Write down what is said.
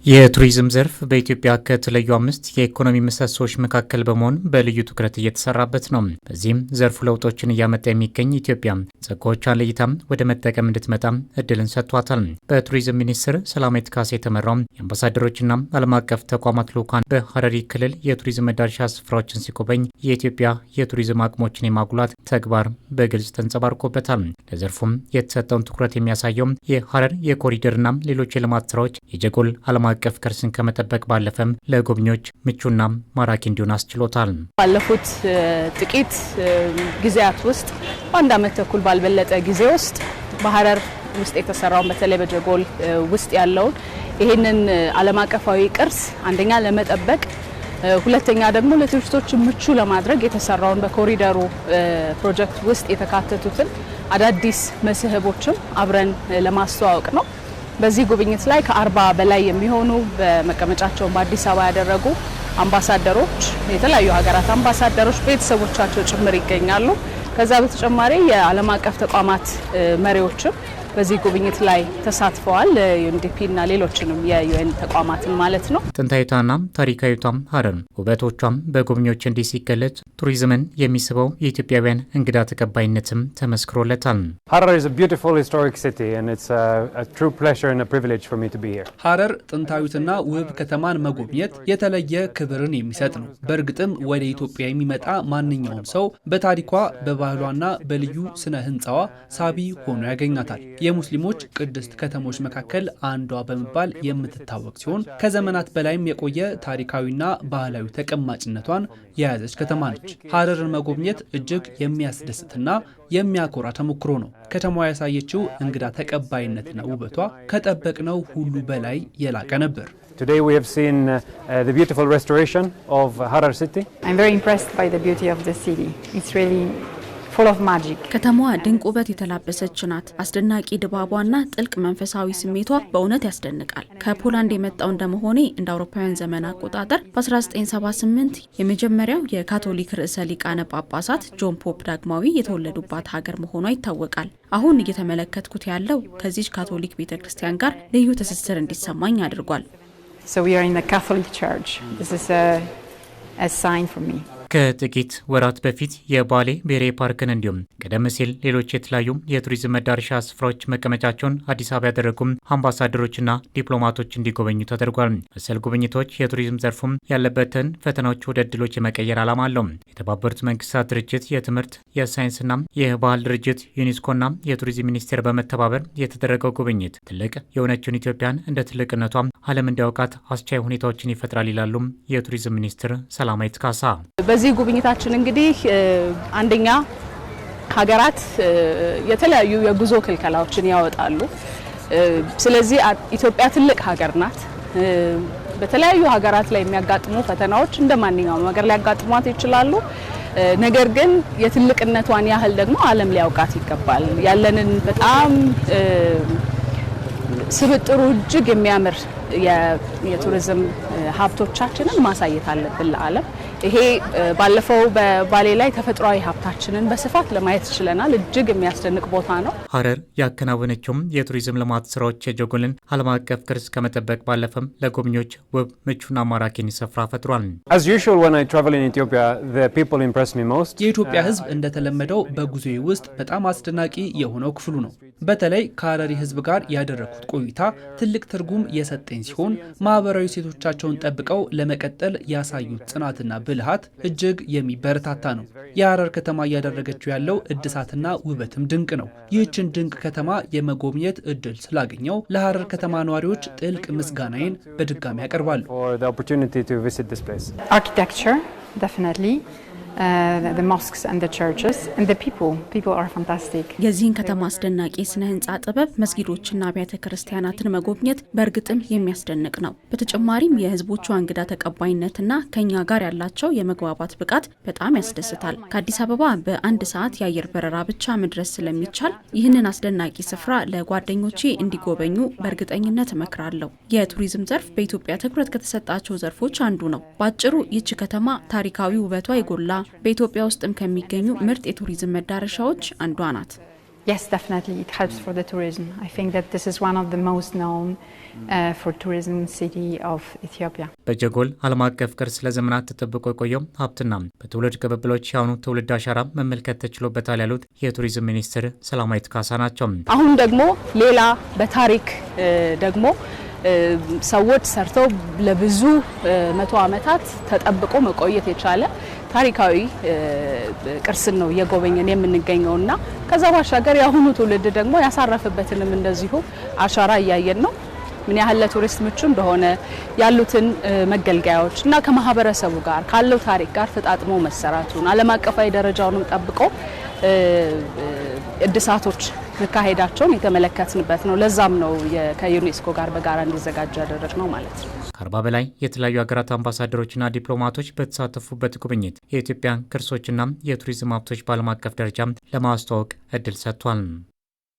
የቱሪዝም ዘርፍ በኢትዮጵያ ከተለዩ 5 የኢኮኖሚ ምሰሶች መካከል በመሆን በልዩ ትኩረት እየተሰራበት ነው። በዚህም ዘርፉ ለውጦችን እያመጣ የሚገኝ ኢትዮጵያ ጸጋዎቿን ለይታም ወደ መጠቀም እንድትመጣ እድልን ሰጥቷታል። በቱሪዝም ሚኒስትር ሰላማዊት ካሳ የተመራው የአምባሳደሮችና ዓለም አቀፍ ተቋማት ልዑካን በሐረሪ ክልል የቱሪዝም መዳረሻ ስፍራዎችን ሲጎበኝ የኢትዮጵያ የቱሪዝም አቅሞችን የማጉላት ተግባር በግልጽ ተንጸባርቆበታል። ለዘርፉም የተሰጠውን ትኩረት የሚያሳየው የሐረር የኮሪደርና ሌሎች የልማት ስራዎች የጀጎል ዓለም አቀፍ ቅርስን ከመጠበቅ ባለፈም ለጎብኚዎች ምቹና ማራኪ እንዲሆን አስችሎታል። ባለፉት ጥቂት ጊዜያት ውስጥ በአንድ ዓመት ተኩል ባልበለጠ ጊዜ ውስጥ በሐረር ውስጥ የተሰራውን በተለይ በጀጎል ውስጥ ያለውን ይሄንን ዓለም አቀፋዊ ቅርስ አንደኛ ለመጠበቅ ሁለተኛ ደግሞ ለቱሪስቶች ምቹ ለማድረግ የተሰራውን በኮሪደሩ ፕሮጀክት ውስጥ የተካተቱትን አዳዲስ መስህቦችም አብረን ለማስተዋወቅ ነው። በዚህ ጉብኝት ላይ ከ40 በላይ የሚሆኑ በመቀመጫቸውን በአዲስ አበባ ያደረጉ አምባሳደሮች፣ የተለያዩ ሀገራት አምባሳደሮች ቤተሰቦቻቸው ጭምር ይገኛሉ። ከዛ በተጨማሪ የዓለም አቀፍ ተቋማት መሪዎችም በዚህ ጉብኝት ላይ ተሳትፈዋል። ዩኤንዲፒ እና ሌሎችንም የዩኤን ተቋማትን ማለት ነው። ጥንታዊቷና ታሪካዊቷም ሐረር ውበቶቿም በጎብኚዎች እንዲህ ሲገለጽ ቱሪዝምን የሚስበው የኢትዮጵያውያን እንግዳ ተቀባይነትም ተመስክሮለታል። ሐረር ጥንታዊትና ውብ ከተማን መጎብኘት የተለየ ክብርን የሚሰጥ ነው። በእርግጥም ወደ ኢትዮጵያ የሚመጣ ማንኛውም ሰው በታሪኳ በባህሏና በልዩ ስነ ህንፃዋ ሳቢ ሆኖ ያገኛታል። የሙስሊሞች ቅድስት ከተሞች መካከል አንዷ በመባል የምትታወቅ ሲሆን ከዘመናት በላይም የቆየ ታሪካዊና ባህላዊ ተቀማጭነቷን የያዘች ከተማ ነች። ሐረርን መጎብኘት እጅግ የሚያስደስትና የሚያኮራ ተሞክሮ ነው። ከተማዋ ያሳየችው እንግዳ ተቀባይነትና ውበቷ ከጠበቅነው ሁሉ በላይ የላቀ ነበር። Today we have seen the beautiful restoration of Harar city. I'm very impressed by the beauty of the city. It's really ከተማዋ ድንቅ ውበት የተላበሰች ናት። አስደናቂ ድባቧና ጥልቅ መንፈሳዊ ስሜቷ በእውነት ያስደንቃል። ከፖላንድ የመጣው እንደመሆኔ እንደ አውሮፓውያን ዘመን አቆጣጠር በ1978 የመጀመሪያው የካቶሊክ ርዕሰ ሊቃነ ጳጳሳት ጆን ፖፕ ዳግማዊ የተወለዱባት ሀገር መሆኗ ይታወቃል። አሁን እየተመለከትኩት ያለው ከዚህ ካቶሊክ ቤተክርስቲያን ጋር ልዩ ትስስር እንዲሰማኝ አድርጓል። So we are in the Catholic Church. This is a sign for me. ከጥቂት ወራት በፊት የባሌ ብሔራዊ ፓርክን እንዲሁም ቀደም ሲል ሌሎች የተለያዩ የቱሪዝም መዳረሻ ስፍራዎች መቀመጫቸውን አዲስ አበባ ያደረጉም አምባሳደሮችና ዲፕሎማቶች እንዲጎበኙ ተደርጓል። መሰል ጉብኝቶች የቱሪዝም ዘርፉም ያለበትን ፈተናዎች ወደ እድሎች የመቀየር ዓላማ አለው። የተባበሩት መንግስታት ድርጅት የትምህርት የሳይንስና የባህል ድርጅት ዩኔስኮና የቱሪዝም ሚኒስቴር በመተባበር የተደረገው ጉብኝት ትልቅ የሆነችውን ኢትዮጵያን እንደ ትልቅነቷ ዓለም እንዲያውቃት አስቻይ ሁኔታዎችን ይፈጥራል ይላሉም የቱሪዝም ሚኒስትር ሰላማዊት ካሳ። በዚህ ጉብኝታችን እንግዲህ አንደኛ ሀገራት የተለያዩ የጉዞ ክልከላዎችን ያወጣሉ። ስለዚህ ኢትዮጵያ ትልቅ ሀገር ናት። በተለያዩ ሀገራት ላይ የሚያጋጥሙ ፈተናዎች እንደማንኛውም ሀገር ሊያጋጥሟት ይችላሉ። ነገር ግን የትልቅነቷን ያህል ደግሞ ዓለም ሊያውቃት ይገባል። ያለንን በጣም ስብጥሩ እጅግ የሚያምር የቱሪዝም ሀብቶቻችንን ማሳየት አለብን ለዓለም። ይሄ ባለፈው በባሌ ላይ ተፈጥሯዊ ሀብታችንን በስፋት ለማየት ችለናል። እጅግ የሚያስደንቅ ቦታ ነው። ሐረር ያከናወነችውም የቱሪዝም ልማት ስራዎች የጀጎልን ዓለም አቀፍ ቅርስ ከመጠበቅ ባለፈም ለጎብኚዎች ውብ ምቹና ማራኪን ስፍራ ፈጥሯል። As usual when I travel in Ethiopia, the people impress me most. የኢትዮጵያ ሕዝብ እንደተለመደው በጉዞዬ ውስጥ በጣም አስደናቂ የሆነው ክፍሉ ነው። በተለይ ከሐረሪ ሕዝብ ጋር ያደረኩት ቆይታ ትልቅ ትርጉም የሰጠኝ ሲሆን ማህበራዊ ሴቶቻቸውን ጠብቀው ለመቀጠል ያሳዩት ጽናትና ብልሃት እጅግ የሚበረታታ ነው። የሐረር ከተማ እያደረገችው ያለው እድሳትና ውበትም ድንቅ ነው። ይህችን ድንቅ ከተማ የመጎብኘት እድል ስላገኘው ለሐረር ከተማ ነዋሪዎች ጥልቅ ምስጋናዬን በድጋሚ ያቀርባሉ። Architecture, definitely. The mosques and the churches and the people are fantastic. የዚህን ከተማ አስደናቂ ስነ ህንጻ ጥበብ መስጊዶችና አብያተ ክርስቲያናትን መጎብኘት በእርግጥም የሚያስደንቅ ነው። በተጨማሪም የህዝቦቹ እንግዳ ተቀባይነትና ከኛ ጋር ያላቸው የመግባባት ብቃት በጣም ያስደስታል። ከአዲስ አበባ በአንድ ሰዓት የአየር በረራ ብቻ መድረስ ስለሚቻል ይህንን አስደናቂ ስፍራ ለጓደኞቼ እንዲጎበኙ በእርግጠኝነት እመክራለሁ። የቱሪዝም ዘርፍ በኢትዮጵያ ትኩረት ከተሰጣቸው ዘርፎች አንዱ ነው። በአጭሩ ይህች ከተማ ታሪካዊ ውበቷ የጎላ በኢትዮጵያ ውስጥም ከሚገኙ ምርጥ የቱሪዝም መዳረሻዎች አንዷ ናት። Yes, definitely it helps for the tourism. I think that this is one of the most known for tourism city of Ethiopia. በጀጎል ዓለም አቀፍ ቅርስ ለዘመናት ተጠብቆ የቆየው ሀብትና በትውልድ ቅብብሎች ያሁኑ ትውልድ አሻራ መመልከት ተችሎበታል ያሉት የቱሪዝም ሚኒስትር ሰላማዊት ካሳ ናቸው። አሁን ደግሞ ሌላ በታሪክ ደግሞ ሰዎች ሰርተው ለብዙ መቶ ዓመታት ተጠብቆ መቆየት የቻለ ታሪካዊ ቅርስን ነው እየጎበኘን የምንገኘውና ከዛ ባሻገር ያሁኑ ትውልድ ደግሞ ያሳረፈበትንም እንደዚሁ አሻራ እያየን ነው። ምን ያህል ለቱሪስት ምቹ እንደሆነ ያሉትን መገልገያዎች እና ከማህበረሰቡ ጋር ካለው ታሪክ ጋር ተጣጥሞ መሰራቱን ዓለም አቀፋዊ ደረጃውንም ጠብቆ እድሳቶች መካሄዳቸውን የተመለከትንበት ነው። ለዛም ነው ከዩኔስኮ ጋር በጋራ እንዲዘጋጅ ያደረግነው ማለት ነው። ከ40 በላይ የተለያዩ ሀገራት አምባሳደሮችና ዲፕሎማቶች በተሳተፉበት ጉብኝት የኢትዮጵያን ቅርሶችና የቱሪዝም ሀብቶች በዓለም አቀፍ ደረጃ ለማስተዋወቅ እድል ሰጥቷል።